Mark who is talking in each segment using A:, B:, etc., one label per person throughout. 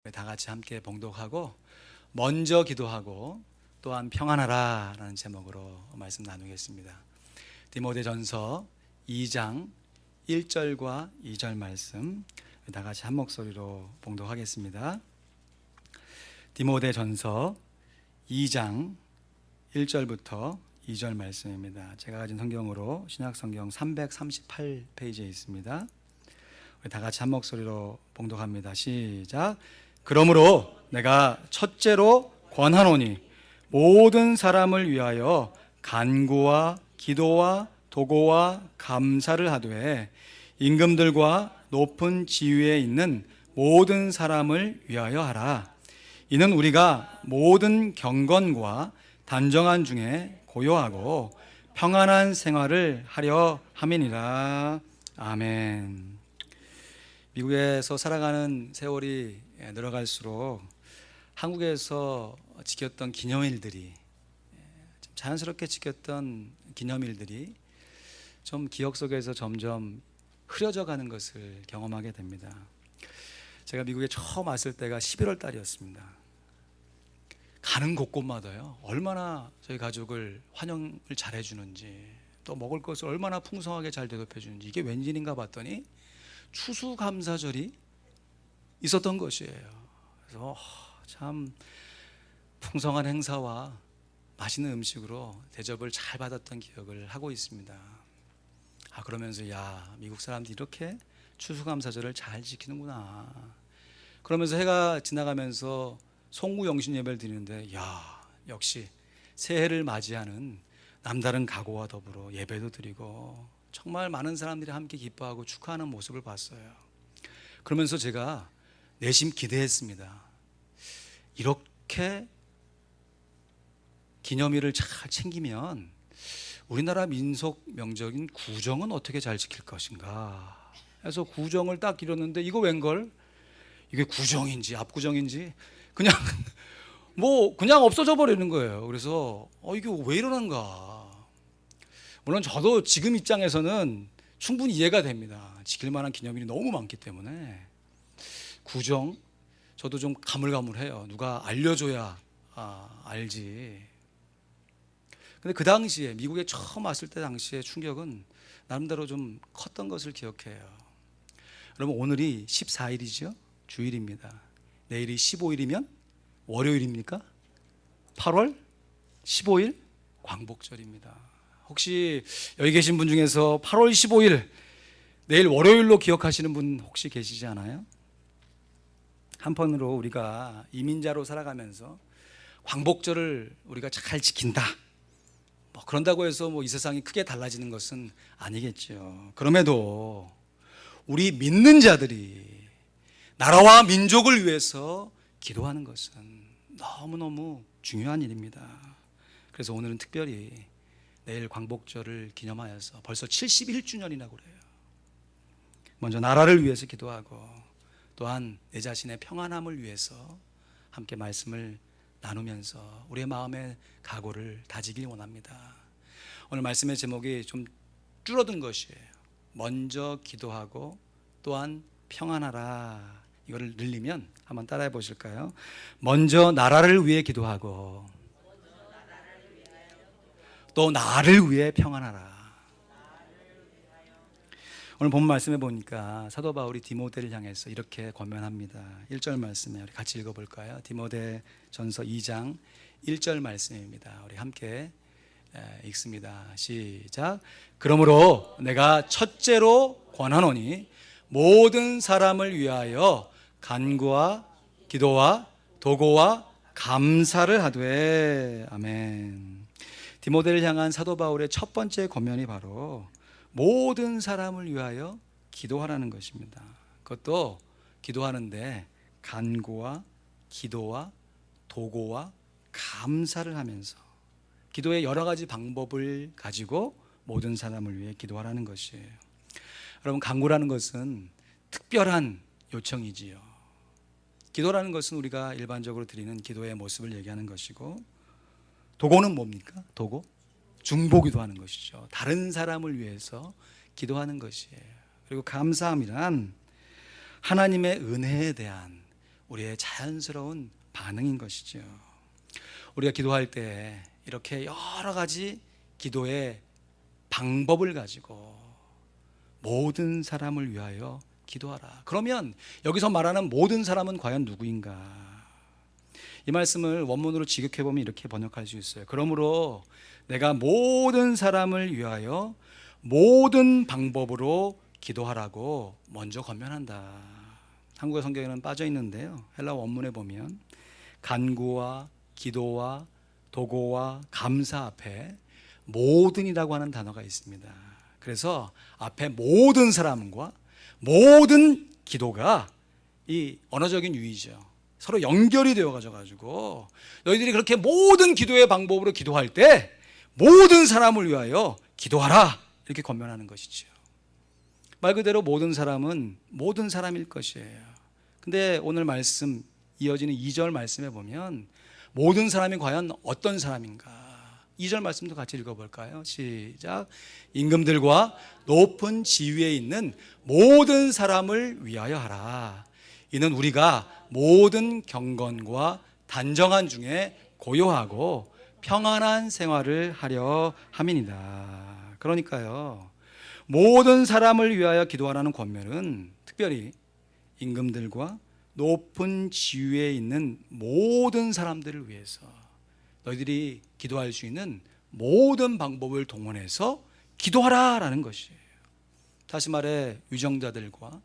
A: 다 같이 함께 봉독하고 먼저 기도하고 또한 평안하라 라는 제목으로 말씀 나누겠습니다. 디모데전서 2장 1절과 2절 말씀 다 같이 한 목소리로 봉독하겠습니다. 디모데전서 2장 1절부터 2절 말씀입니다. 제가 가진 성경으로 신약성경 338페이지에 있습니다. 다 같이 한 목소리로 봉독합니다. 시작. 그러므로 내가 첫째로 권하노니 모든 사람을 위하여 간구와 기도와 도고와 감사를 하되 임금들과 높은 지위에 있는 모든 사람을 위하여 하라. 이는 우리가 모든 경건과 단정한 중에 고요하고 평안한 생활을 하려 함이니라. 아멘. 미국에서 살아가는 세월이 늘어갈수록 한국에서 지켰던 기념일들이, 자연스럽게 지켰던 기념일들이 좀 기억 속에서 점점 흐려져 가는 것을 경험하게 됩니다. 제가 미국에 처음 왔을 때가 11월 달이었습니다. 가는 곳곳마다요, 얼마나 저희 가족을 환영을 잘 해주는지, 또 먹을 것을 얼마나 풍성하게 잘 대접해 주는지, 이게 웬일인가 봤더니 추수감사절이 있었던 것이에요. 그래서 참 풍성한 행사와 맛있는 음식으로 대접을 잘 받았던 기억을 하고 있습니다. 그러면서 미국 사람들이 이렇게 추수감사절을 잘 지키는구나. 그러면서 해가 지나가면서 송구영신 예배를 드리는데 역시 새해를 맞이하는 남다른 각오와 더불어 예배도 드리고 정말 많은 사람들이 함께 기뻐하고 축하하는 모습을 봤어요. 그러면서 제가 내심 기대했습니다. 이렇게 기념일을 잘 챙기면 우리나라 민속 명절인 구정은 어떻게 잘 지킬 것인가 해서 구정을 딱 이뤘는데, 이거 웬걸? 이게 구정인지 압구정인지 그냥 그냥 없어져 버리는 거예요. 그래서 이게 왜 이러는가. 물론 저도 지금 입장에서는 충분히 이해가 됩니다. 지킬 만한 기념일이 너무 많기 때문에. 구정, 저도 좀 가물가물해요. 누가 알려줘야 알지. 근데 그 당시에, 미국에 처음 왔을 때 당시에 충격은 나름대로 좀 컸던 것을 기억해요. 여러분, 오늘이 14일이죠? 주일입니다. 내일이 15일이면 월요일입니까? 8월 15일 광복절입니다. 혹시 여기 계신 분 중에서 8월 15일 내일 월요일로 기억하시는 분 혹시 계시지 않아요? 한편으로 우리가 이민자로 살아가면서 광복절을 우리가 잘 지킨다, 그런다고 해서 이 세상이 크게 달라지는 것은 아니겠죠. 그럼에도 우리 믿는 자들이 나라와 민족을 위해서 기도하는 것은 너무너무 중요한 일입니다. 그래서 오늘은 특별히 내일 광복절을 기념하여서 벌써 71주년이나 그래요. 먼저 나라를 위해서 기도하고 또한 내 자신의 평안함을 위해서 함께 말씀을 나누면서 우리의 마음의 각오를 다지길 원합니다. 오늘 말씀의 제목이 좀 줄어든 것이에요. 먼저 기도하고 또한 평안하라. 이거를 늘리면 한번 따라해 보실까요? 먼저 나라를 위해 기도하고 또 나를 위해 평안하라. 오늘 본 말씀에 보니까 사도 바울이 디모데를 향해서 이렇게 권면합니다. 1절 말씀에 우리 같이 읽어볼까요? 디모데전서 2장 1절 말씀입니다. 우리 함께 읽습니다. 시작. 그러므로 내가 첫째로 권하노니 모든 사람을 위하여 간구와 기도와 도고와 감사를 하되. 아멘. 디모데를 향한 사도 바울의 첫 번째 권면이 바로 모든 사람을 위하여 기도하라는 것입니다. 그것도 기도하는데 간구와 기도와 도고와 감사를 하면서 기도의 여러 가지 방법을 가지고 모든 사람을 위해 기도하라는 것이에요. 여러분, 간구라는 것은 특별한 요청이지요. 기도라는 것은 우리가 일반적으로 드리는 기도의 모습을 얘기하는 것이고, 도고는 뭡니까? 도고? 중보기도 하는 것이죠. 다른 사람을 위해서 기도하는 것이에요. 그리고 감사함이란 하나님의 은혜에 대한 우리의 자연스러운 반응인 것이죠. 우리가 기도할 때 이렇게 여러 가지 기도의 방법을 가지고 모든 사람을 위하여 기도하라. 그러면 여기서 말하는 모든 사람은 과연 누구인가? 이 말씀을 원문으로 직역해 보면 이렇게 번역할 수 있어요. 그러므로 내가 모든 사람을 위하여 모든 방법으로 기도하라고 먼저 권면한다. 한국어 성경에는 빠져 있는데요, 헬라 원문에 보면 간구와 기도와 도고와 감사 앞에 모든이라고 하는 단어가 있습니다. 그래서 앞에 모든 사람과 모든 기도가 이 언어적인 유의죠. 서로 연결이 되어 가지고 너희들이 그렇게 모든 기도의 방법으로 기도할 때 모든 사람을 위하여 기도하라, 이렇게 권면하는 것이죠. 말 그대로 모든 사람은 모든 사람일 것이에요. 근데 오늘 말씀 이어지는 2절 말씀에 보면 모든 사람이 과연 어떤 사람인가? 2절 말씀도 같이 읽어볼까요? 시작. 임금들과 높은 지위에 있는 모든 사람을 위하여 하라. 이는 우리가 모든 경건과 단정한 중에 고요하고 평안한 생활을 하려 함이니라. 그러니까요, 모든 사람을 위하여 기도하라는 권면은 특별히 임금들과 높은 지위에 있는 모든 사람들을 위해서 너희들이 기도할 수 있는 모든 방법을 동원해서 기도하라라는 것이에요. 다시 말해 위정자들과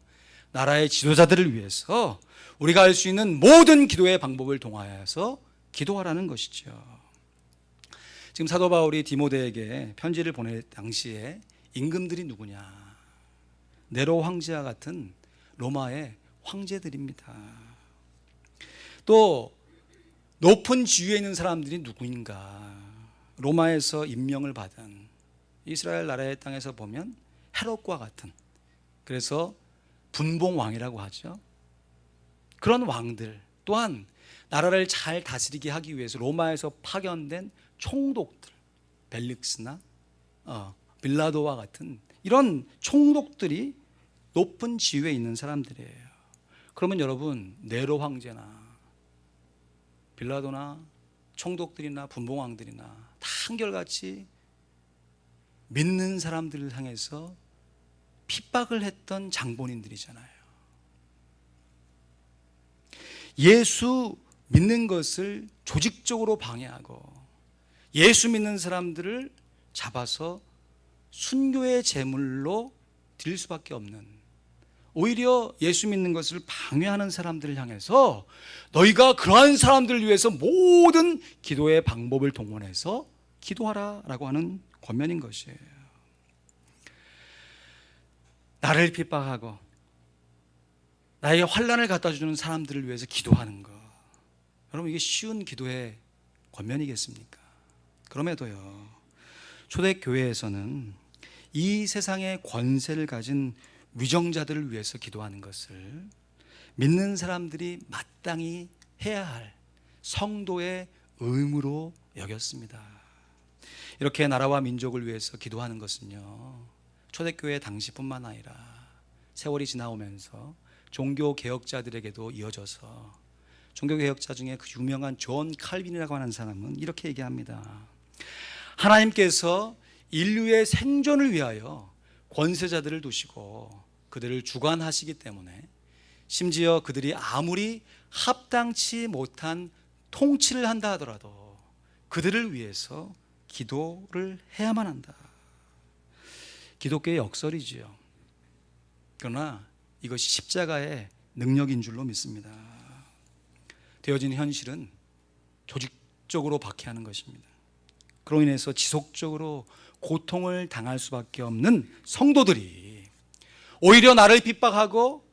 A: 나라의 지도자들을 위해서 우리가 할 수 있는 모든 기도의 방법을 동원해서 기도하라는 것이죠. 지금 사도 바울이 디모데에게 편지를 보낼 당시에 임금들이 누구냐? 네로 황제와 같은 로마의 황제들입니다. 또 높은 지위에 있는 사람들이 누구인가? 로마에서 임명을 받은 이스라엘 나라의 땅에서 보면 헤롯과 같은, 그래서 분봉왕이라고 하죠. 그런 왕들, 또한 나라를 잘 다스리게 하기 위해서 로마에서 파견된 총독들, 벨릭스나 빌라도와 같은 이런 총독들이 높은 지위에 있는 사람들이에요. 그러면 여러분, 네로 황제나 빌라도나 총독들이나 분봉왕들이나 다 한결같이 믿는 사람들을 향해서 핍박을 했던 장본인들이잖아요. 예수 믿는 것을 조직적으로 방해하고 예수 믿는 사람들을 잡아서 순교의 제물로 드릴 수밖에 없는, 오히려 예수 믿는 것을 방해하는 사람들을 향해서 너희가 그러한 사람들을 위해서 모든 기도의 방법을 동원해서 기도하라라고 하는 권면인 것이에요. 나를 핍박하고 나에게 환난을 갖다 주는 사람들을 위해서 기도하는 것, 여러분, 이게 쉬운 기도의 권면이겠습니까? 그럼에도요, 초대교회에서는 이 세상의 권세를 가진 위정자들을 위해서 기도하는 것을 믿는 사람들이 마땅히 해야 할 성도의 의무로 여겼습니다. 이렇게 나라와 민족을 위해서 기도하는 것은요, 초대교회 당시뿐만 아니라 세월이 지나오면서 종교개혁자들에게도 이어져서, 종교개혁자 중에 그 유명한 존 칼빈이라고 하는 사람은 이렇게 얘기합니다. 하나님께서 인류의 생존을 위하여 권세자들을 두시고 그들을 주관하시기 때문에 심지어 그들이 아무리 합당치 못한 통치를 한다 하더라도 그들을 위해서 기도를 해야만 한다. 기독교의 역설이지요. 그러나 이것이 십자가의 능력인 줄로 믿습니다. 되어진 현실은 조직적으로 박해하는 것입니다. 그로 인해서 지속적으로 고통을 당할 수밖에 없는 성도들이 오히려 나를 핍박하고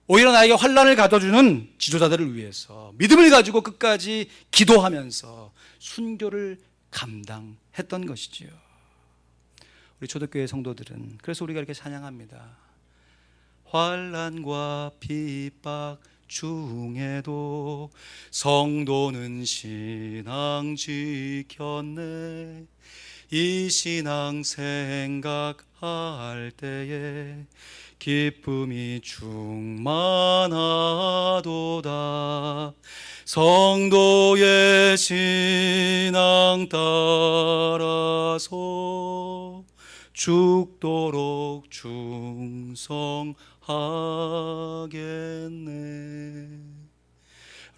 A: 오히려 나에게 환난을 가져주는 지도자들을 위해서 믿음을 가지고 끝까지 기도하면서 순교를 감당했던 것이지요. 우리 초대교회 성도들은 그래서 우리가 이렇게 찬양합니다. 환난과 핍박 중에도 성도는 신앙 지켰네. 이 신앙 생각할 때에 기쁨이 충만하도다. 성도의 신앙 따라서 죽도록 충성하겠네.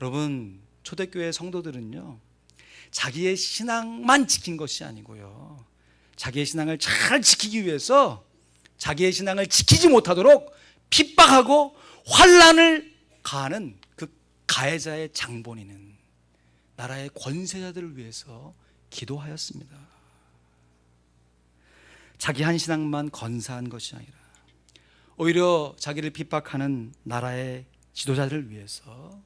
A: 여러분, 초대교회 성도들은요, 자기의 신앙만 지킨 것이 아니고요, 자기의 신앙을 잘 지키기 위해서 자기의 신앙을 지키지 못하도록 핍박하고 환난을 가하는 그 가해자의 장본인은 나라의 권세자들을 위해서 기도하였습니다. 자기 한 신앙만 건사한 것이 아니라 오히려 자기를 핍박하는 나라의 지도자들을 위해서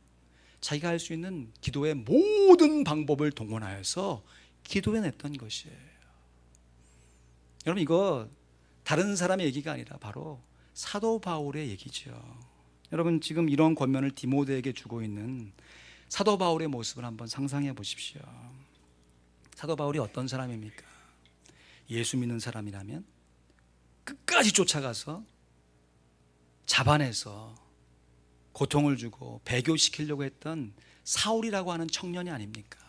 A: 자기가 할 수 있는 기도의 모든 방법을 동원하여서 기도해냈던 것이에요. 여러분, 이거 다른 사람의 얘기가 아니라 바로 사도 바울의 얘기죠. 여러분, 지금 이런 권면을 디모데에게 주고 있는 사도 바울의 모습을 한번 상상해 보십시오. 사도 바울이 어떤 사람입니까? 예수 믿는 사람이라면 끝까지 쫓아가서 잡아내서 고통을 주고 배교시키려고 했던 사울이라고 하는 청년이 아닙니까?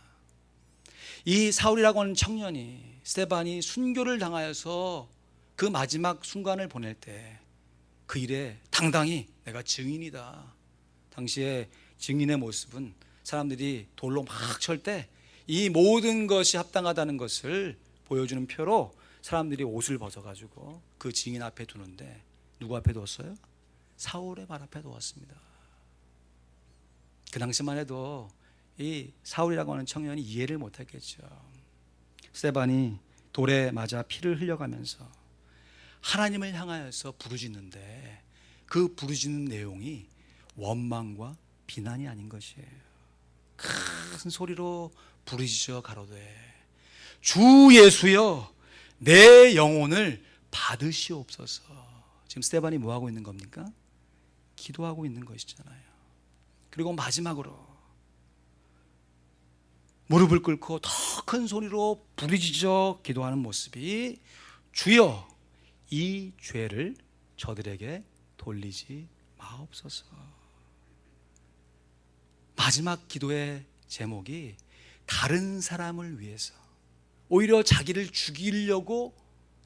A: 이 사울이라고 하는 청년이 스데반이 순교를 당하여서 그 마지막 순간을 보낼 때 그 일에 당당히 내가 증인이다. 당시에 증인의 모습은 사람들이 돌로 막 칠 때 이 모든 것이 합당하다는 것을 보여주는 표로 사람들이 옷을 벗어가지고 그 증인 앞에 두는데 누구 앞에 두었어요? 사울의 발 앞에 두었습니다. 그 당시만 해도 이 사울이라고 하는 청년이 이해를 못했겠죠. 스데반이 돌에 맞아 피를 흘려가면서 하나님을 향하여서 부르짖는데 그 부르짖는 내용이 원망과 비난이 아닌 것이에요. 큰 소리로 부르짖어 가로되 주 예수여 내 영혼을 받으시옵소서. 지금 스데반이 뭐 하고 있는 겁니까? 기도하고 있는 것이잖아요. 그리고 마지막으로 무릎을 꿇고 더 큰 소리로 부르짖어 기도하는 모습이 주여 이 죄를 저들에게 돌리지 마옵소서. 마지막 기도의 제목이 다른 사람을 위해서, 오히려 자기를 죽이려고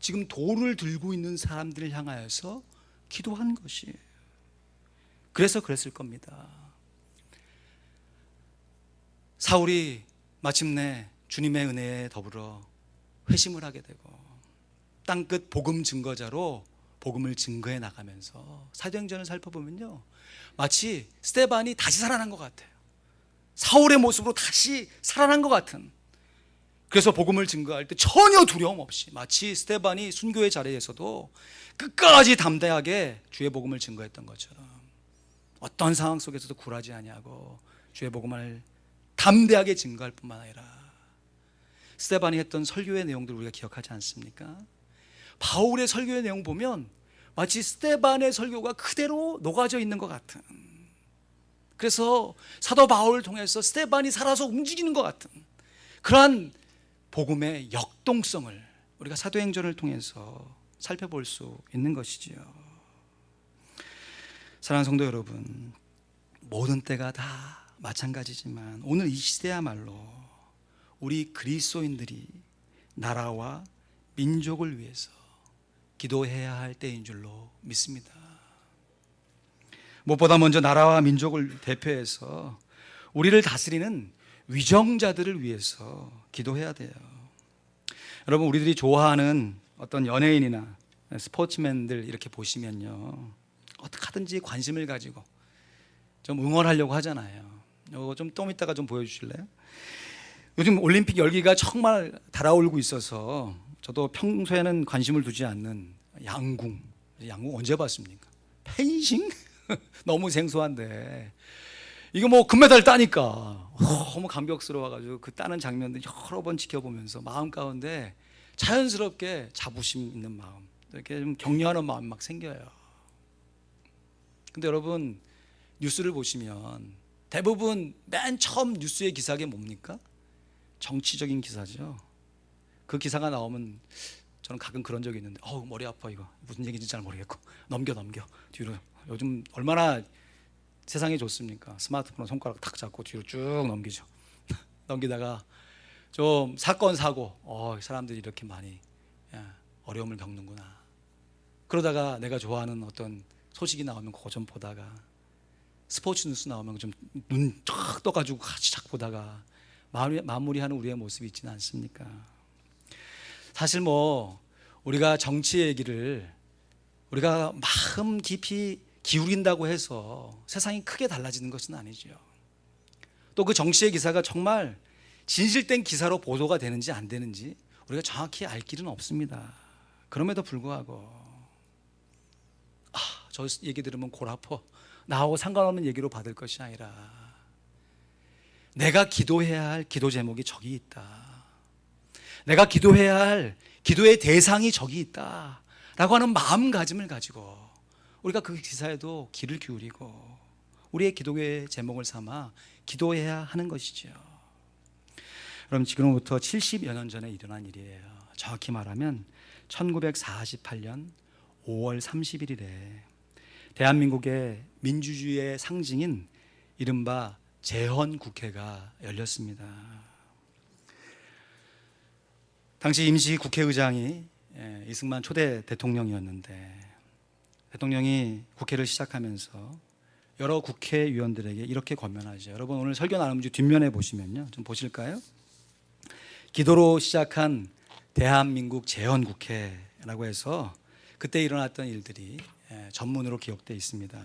A: 지금 돌을 들고 있는 사람들을 향하여서 기도한 것이에요. 그래서 그랬을 겁니다. 사울이 마침내 주님의 은혜에 더불어 회심을 하게 되고 땅끝 복음 증거자로 복음을 증거해 나가면서 사도행전을 살펴보면요, 마치 스데반이 다시 살아난 것 같아요. 사울의 모습으로 다시 살아난 것 같은, 그래서 복음을 증거할 때 전혀 두려움 없이 마치 스데반이 순교의 자리에서도 끝까지 담대하게 주의 복음을 증거했던 것처럼 어떤 상황 속에서도 굴하지 아니하고 주의 복음을 담대하게 증거할 뿐만 아니라 스데반이 했던 설교의 내용들 우리가 기억하지 않습니까? 바울의 설교의 내용 보면 마치 스데반의 설교가 그대로 녹아져 있는 것 같은, 그래서 사도 바울을 통해서 스데반이 살아서 움직이는 것 같은 그러한 복음의 역동성을 우리가 사도행전을 통해서 살펴볼 수 있는 것이지요. 사랑하는 성도 여러분, 모든 때가 다 마찬가지지만 오늘 이 시대야말로 우리 그리스도인들이 나라와 민족을 위해서 기도해야 할 때인 줄로 믿습니다. 무엇보다 먼저 나라와 민족을 대표해서 우리를 다스리는 위정자들을 위해서 기도해야 돼요. 여러분, 우리들이 좋아하는 어떤 연예인이나 스포츠맨들 이렇게 보시면요, 어떻게 하든지 관심을 가지고 좀 응원하려고 하잖아요. 이거 좀 이따가 좀 보여주실래요? 요즘 올림픽 열기가 정말 달아오르고 있어서 저도 평소에는 관심을 두지 않는 양궁 언제 봤습니까? 펜싱? 너무 생소한데 이거 뭐 금메달 따니까 너무 감격스러워가지고 그 따는 장면들 여러 번 지켜보면서 마음 가운데 자연스럽게 자부심 있는 마음, 이렇게 좀 격려하는 마음 막 생겨요. 근데 여러분, 뉴스를 보시면 대부분 맨 처음 뉴스의 기사가 뭡니까? 정치적인 기사죠. 그 기사가 나오면 저는 가끔 그런 적이 있는데 머리 아파, 이거 무슨 얘기인지 잘 모르겠고 넘겨 뒤로. 요즘 얼마나 세상이 좋습니까? 스마트폰 손가락 탁 잡고 뒤로 쭉 넘기죠. 넘기다가 좀 사건 사고 사람들이 이렇게 많이 어려움을 겪는구나. 그러다가 내가 좋아하는 어떤 소식이 나오면 그거 좀 보다가, 스포츠 뉴스 나오면 좀 눈 쫙 떠가지고 같이 쫙 보다가 마무리하는 우리의 모습이 있지는 않습니까? 사실 우리가 정치 얘기를 우리가 마음 깊이 기울인다고 해서 세상이 크게 달라지는 것은 아니죠. 또 그 정치의 기사가 정말 진실된 기사로 보도가 되는지 안 되는지 우리가 정확히 알 길은 없습니다. 그럼에도 불구하고 저 얘기 들으면 골 아파, 나하고 상관없는 얘기로 받을 것이 아니라 내가 기도해야 할 기도 제목이 저기 있다, 내가 기도해야 할 기도의 대상이 저기 있다 라고 하는 마음가짐을 가지고 우리가 그 기사에도 귀를 기울이고 우리의 기도의 제목을 삼아 기도해야 하는 것이죠. 그럼 지금부터 70여 년 전에 일어난 일이에요. 정확히 말하면 1948년 5월 31일에 대한민국의 민주주의의 상징인 이른바 재헌국회가 열렸습니다. 당시 임시 국회의장이 이승만 초대 대통령이었는데, 대통령이 국회를 시작하면서 여러 국회의원들에게 이렇게 권면하죠. 여러분 오늘 설교 나눔지 뒷면에 보시면요, 좀 보실까요? 기도로 시작한 대한민국 재헌국회라고 해서 그때 일어났던 일들이 전문으로 기록되어 있습니다.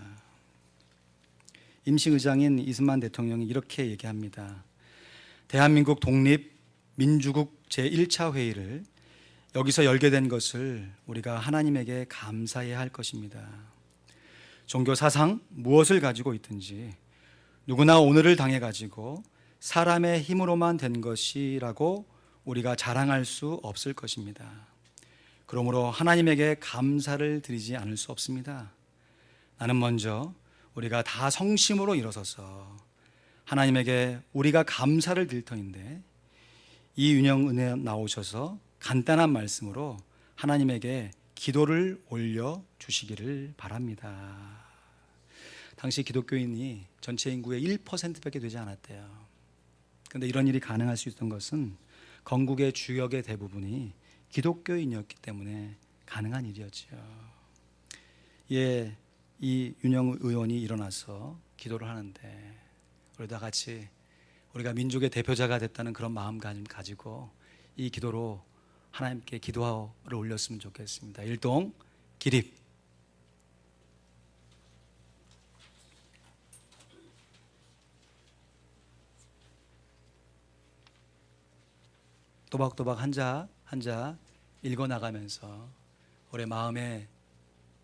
A: 임시의장인 이승만 대통령이 이렇게 얘기합니다. 대한민국 독립민주국 제1차 회의를 여기서 열게 된 것을 우리가 하나님에게 감사해야 할 것입니다. 종교 사상 무엇을 가지고 있든지 누구나 오늘을 당해 가지고 사람의 힘으로만 된 것이라고 우리가 자랑할 수 없을 것입니다. 그러므로 하나님에게 감사를 드리지 않을 수 없습니다. 나는 먼저 우리가 다 성심으로 일어서서 하나님에게 우리가 감사를 드릴 터인데, 이윤영 은혜 나오셔서 간단한 말씀으로 하나님에게 기도를 올려 주시기를 바랍니다. 당시 기독교인이 전체 인구의 1%밖에 되지 않았대요. 그런데 이런 일이 가능할 수 있던 것은 건국의 주역의 대부분이 기독교인이었기 때문에 가능한 일이었죠. 이 윤영 의원이 일어나서 기도를 하는데, 우리 다 같이 우리가 민족의 대표자가 됐다는 그런 마음가짐 가지고 이 기도로 하나님께 기도를 올렸으면 좋겠습니다. 일동 기립. 또박또박 한자 한자 읽어나가면서 우리의 마음의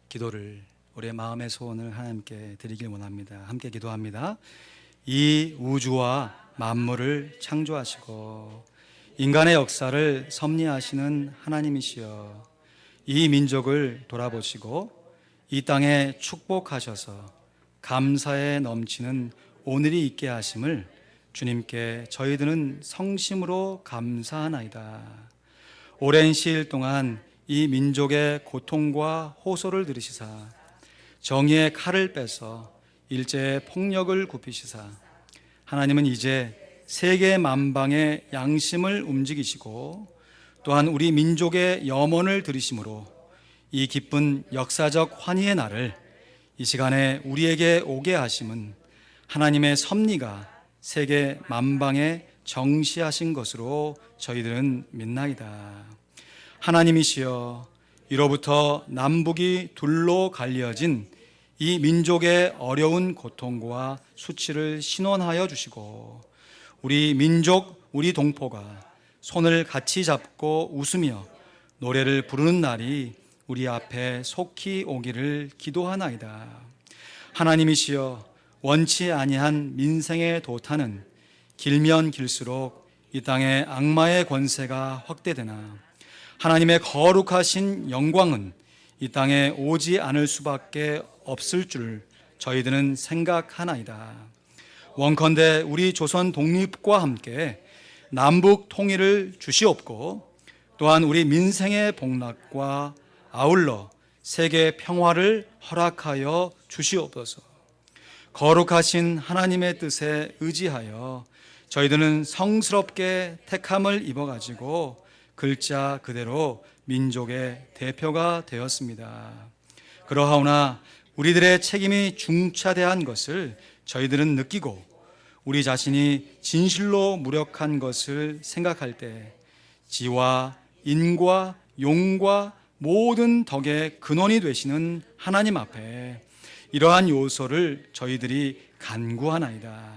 A: 기도를, 우리의 마음의 소원을 하나님께 드리길 원합니다. 함께 기도합니다. 이 우주와 만물을 창조하시고 인간의 역사를 섭리하시는 하나님이시여, 이 민족을 돌아보시고 이 땅에 축복하셔서 감사에 넘치는 오늘이 있게 하심을 주님께 저희들은 성심으로 감사하나이다. 오랜 시일 동안 이 민족의 고통과 호소를 들으시사 정의의 칼을 빼서 일제의 폭력을 굽히시사 하나님은 이제 세계 만방의 양심을 움직이시고 또한 우리 민족의 염원을 들으심으로 이 기쁜 역사적 환희의 날을 이 시간에 우리에게 오게 하심은 하나님의 섭리가 세계 만방에 정시하신 것으로 저희들은 믿나이다. 하나님이시여, 이로부터 남북이 둘로 갈려진 이 민족의 어려운 고통과 수치를 신원하여 주시고 우리 민족, 우리 동포가 손을 같이 잡고 웃으며 노래를 부르는 날이 우리 앞에 속히 오기를 기도하나이다. 하나님이시여, 원치 아니한 민생의 도탄은 길면 길수록 이 땅에 악마의 권세가 확대되나 하나님의 거룩하신 영광은 이 땅에 오지 않을 수밖에 없을 줄 저희들은 생각하나이다. 원컨대 우리 조선 독립과 함께 남북 통일을 주시옵고 또한 우리 민생의 복락과 아울러 세계 평화를 허락하여 주시옵소서. 거룩하신 하나님의 뜻에 의지하여 저희들은 성스럽게 택함을 입어가지고 글자 그대로 민족의 대표가 되었습니다. 그러하오나 우리들의 책임이 중차대한 것을 저희들은 느끼고 우리 자신이 진실로 무력한 것을 생각할 때 지와 인과 용과 모든 덕의 근원이 되시는 하나님 앞에 이러한 요소를 저희들이 간구하나이다.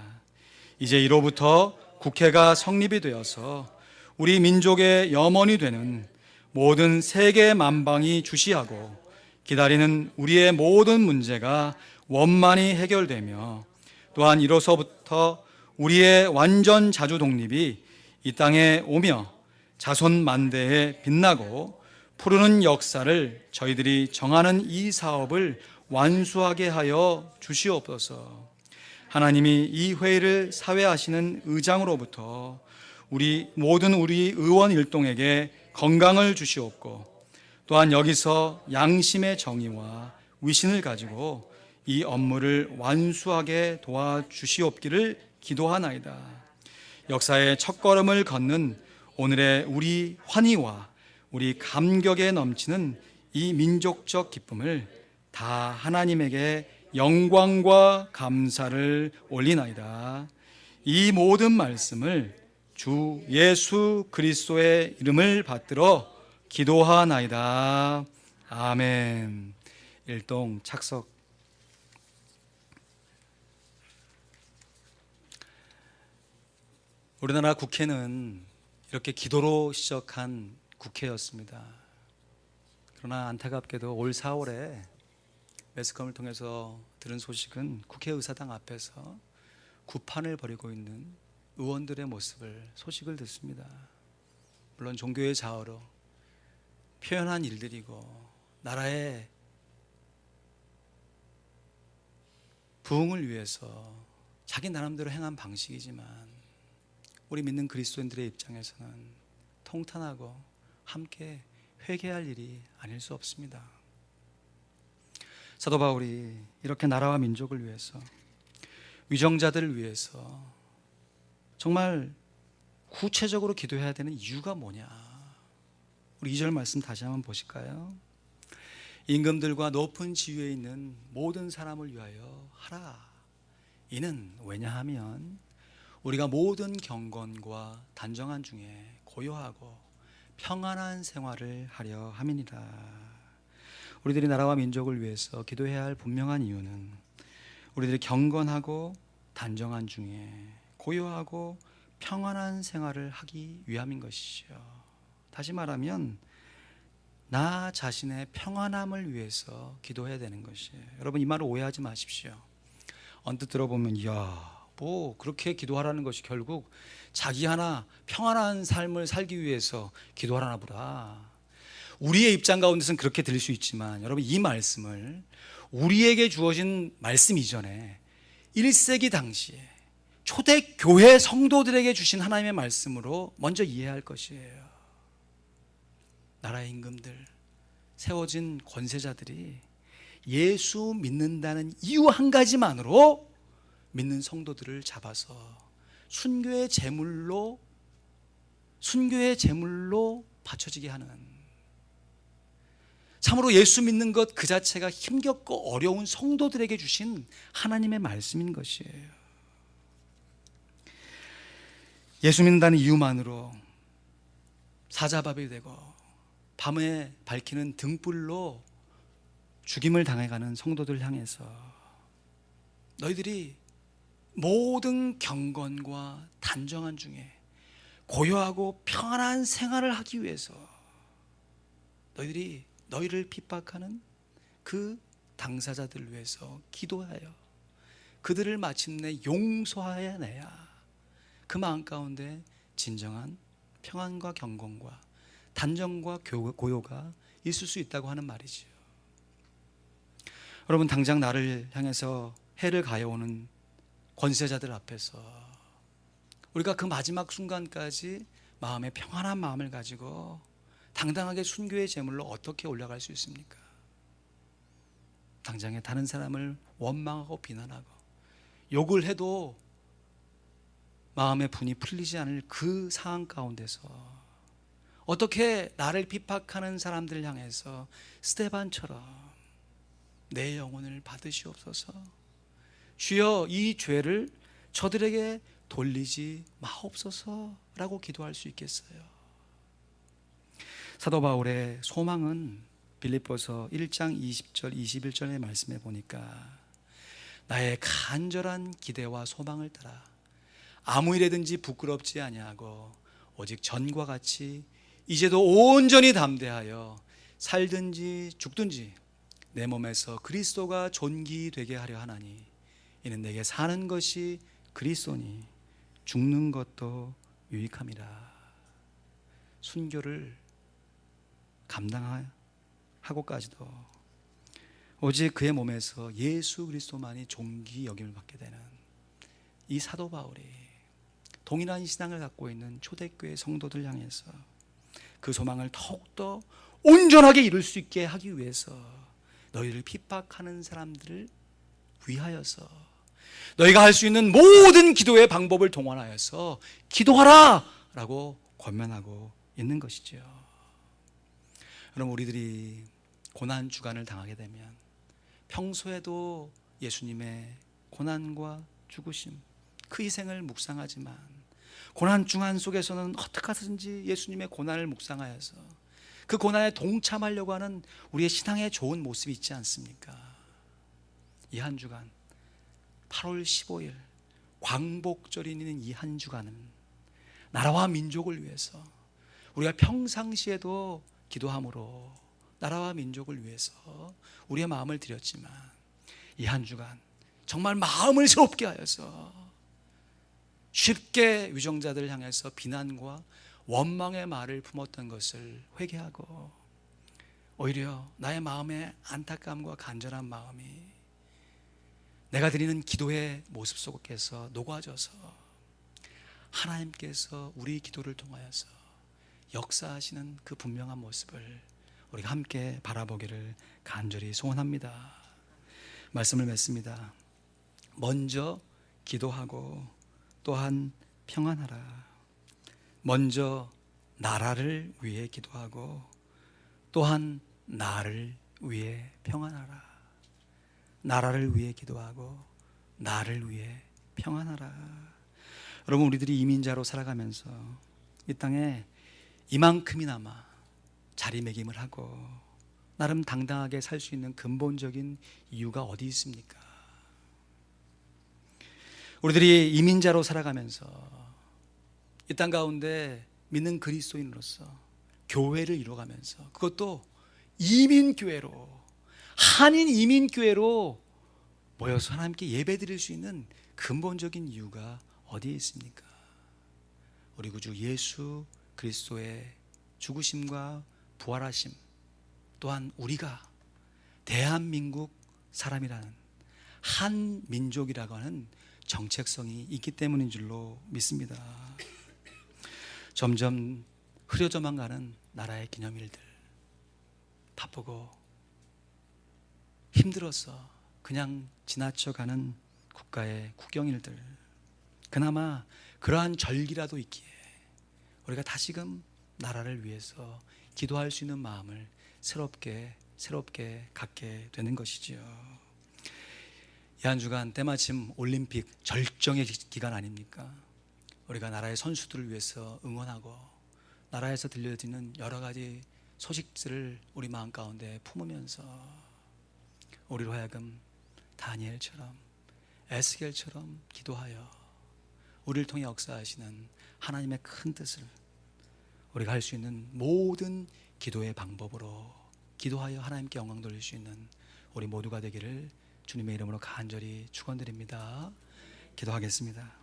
A: 이제 이로부터 국회가 성립이 되어서 우리 민족의 염원이 되는 모든 세계 만방이 주시하고 기다리는 우리의 모든 문제가 원만히 해결되며 또한 이로서부터 우리의 완전 자주 독립이 이 땅에 오며 자손 만대에 빛나고 푸르는 역사를 저희들이 정하는 이 사업을 완수하게 하여 주시옵소서. 하나님이 이 회의를 사회하시는 의장으로부터 우리 의원 일동에게 건강을 주시옵고 또한 여기서 양심의 정의와 위신을 가지고 이 업무를 완수하게 도와주시옵기를 기도하나이다. 역사의 첫걸음을 걷는 오늘의 우리 환희와 우리 감격에 넘치는 이 민족적 기쁨을 다 하나님에게 영광과 감사를 올리나이다. 이 모든 말씀을 주 예수 그리스도의 이름을 받들어 기도하나이다. 아멘. 일동 착석. 우리나라 국회는 이렇게 기도로 시작한 국회였습니다. 그러나 안타깝게도 올 4월에 매스컴을 통해서 들은 소식은 국회의사당 앞에서 구판을 벌이고 있는 의원들의 소식을 듣습니다. 물론 종교의 자어로 표현한 일들이고 나라의 부흥을 위해서 자기 나름대로 행한 방식이지만 우리 믿는 그리스도인들의 입장에서는 통탄하고 함께 회개할 일이 아닐 수 없습니다. 사도 바울이 이렇게 나라와 민족을 위해서, 위정자들을 위해서 정말 구체적으로 기도해야 되는 이유가 뭐냐? 우리 2절 말씀 다시 한번 보실까요? 임금들과 높은 지위에 있는 모든 사람을 위하여 하라. 이는 왜냐하면 우리가 모든 경건과 단정한 중에 고요하고 평안한 생활을 하려 함이니라. 우리들이 나라와 민족을 위해서 기도해야 할 분명한 이유는 우리들이 경건하고 단정한 중에 고요하고 평안한 생활을 하기 위함인 것이죠. 다시 말하면 나 자신의 평안함을 위해서 기도해야 되는 것이에요. 여러분 이 말을 오해하지 마십시오. 언뜻 들어보면 뭐 그렇게 기도하라는 것이 결국 자기 하나 평안한 삶을 살기 위해서 기도하라나 보다. 우리의 입장 가운데서는 그렇게 들릴 수 있지만 여러분 이 말씀을 우리에게 주어진 말씀 이전에 1세기 당시에 초대교회 성도들에게 주신 하나님의 말씀으로 먼저 이해할 것이에요. 나라의 임금들, 세워진 권세자들이 예수 믿는다는 이유 한 가지만으로 믿는 성도들을 잡아서 순교의 제물로 바쳐지게 하는, 참으로 예수 믿는 것 그 자체가 힘겹고 어려운 성도들에게 주신 하나님의 말씀인 것이에요. 예수 믿는다는 이유만으로 사자밥이 되고 밤에 밝히는 등불로 죽임을 당해가는 성도들 향해서 너희들이 모든 경건과 단정한 중에 고요하고 평안한 생활을 하기 위해서 너희를 핍박하는 그 당사자들을 위해서 기도하여 그들을 마침내 용서해내야 그 마음 가운데 진정한 평안과 경건과 단정과 고요가 있을 수 있다고 하는 말이지요. 여러분 당장 나를 향해서 해를 가해오는 권세자들 앞에서 우리가 그 마지막 순간까지 마음에 평안한 마음을 가지고 당당하게 순교의 제물로 어떻게 올라갈 수 있습니까? 당장에 다른 사람을 원망하고 비난하고 욕을 해도 마음의 분이 풀리지 않을 그 상황 가운데서 어떻게 나를 핍박하는 사람들을 향해서 스데반처럼 내 영혼을 받으시옵소서, 주여 이 죄를 저들에게 돌리지 마옵소서라고 기도할 수 있겠어요? 사도 바울의 소망은 빌립보서 1장 20절 21절의 말씀에 보니까 나의 간절한 기대와 소망을 따라 아무 일에든지 부끄럽지 아니하고 오직 전과 같이 이제도 온전히 담대하여 살든지 죽든지 내 몸에서 그리스도가 존귀되게 하려 하나니 이는 내게 사는 것이 그리스도니 죽는 것도 유익함이라. 순교를 감당하고까지도 오직 그의 몸에서 예수 그리스도만이 존귀 여김을 받게 되는 이 사도 바울이 동일한 신앙을 갖고 있는 초대교회 성도들 향해서 그 소망을 더욱더 온전하게 이룰 수 있게 하기 위해서 너희를 핍박하는 사람들을 위하여서 너희가 할 수 있는 모든 기도의 방법을 동원하여서 기도하라 라고 권면하고 있는 것이죠. 여러분, 우리들이 고난주간을 당하게 되면 평소에도 예수님의 고난과 죽으심, 그 희생을 묵상하지만 고난주간 속에서는 어떻게 하든지 예수님의 고난을 묵상하여서 그 고난에 동참하려고 하는 우리의 신앙의 좋은 모습이 있지 않습니까? 이 한 주간 8월 15일 광복절이 있는 이 한 주간은 나라와 민족을 위해서 우리가 평상시에도 기도함으로 나라와 민족을 위해서 우리의 마음을 드렸지만 이 한 주간 정말 마음을 새롭게 하여서 쉽게 위정자들을 향해서 비난과 원망의 말을 품었던 것을 회개하고 오히려 나의 마음의 안타까움과 간절한 마음이 내가 드리는 기도의 모습 속에서 녹아져서 하나님께서 우리 기도를 통하여서 역사하시는 그 분명한 모습을 우리가 함께 바라보기를 간절히 소원합니다. 말씀을 맺습니다. 먼저 기도하고 또한 평안하라. 먼저 나라를 위해 기도하고 또한 나를 위해 평안하라. 나라를 위해 기도하고 나를 위해 평안하라. 여러분, 우리들이 이민자로 살아가면서 이 땅에 이만큼이나마 자리매김을 하고 나름 당당하게 살 수 있는 근본적인 이유가 어디 있습니까? 우리들이 이민자로 살아가면서 이 땅 가운데 믿는 그리스도인으로서 교회를 이뤄가면서 그것도 이민교회로, 한인 이민교회로 모여서 하나님께 예배드릴 수 있는 근본적인 이유가 어디에 있습니까? 우리 구주 예수 그리스도의 죽으심과 부활하심, 또한 우리가 대한민국 사람이라는 한 민족이라고 하는 정체성이 있기 때문인 줄로 믿습니다. 점점 흐려져만 가는 나라의 기념일들, 바쁘고 힘들어서 그냥 지나쳐가는 국가의 국경일들, 그나마 그러한 절기라도 있기에 우리가 다시금 나라를 위해서 기도할 수 있는 마음을 새롭게 갖게 되는 것이지요. 이 한 주간 때마침 올림픽 절정의 기간 아닙니까? 우리가 나라의 선수들을 위해서 응원하고 나라에서 들려지는 여러 가지 소식들을 우리 마음 가운데 품으면서 우리로 하여금 다니엘처럼 에스겔처럼 기도하여 우리를 통해 역사하시는 하나님의 큰 뜻을 우리가 할 수 있는 모든 기도의 방법으로 기도하여 하나님께 영광 돌릴 수 있는 우리 모두가 되기를 주님의 이름으로 간절히 축원드립니다. 기도하겠습니다.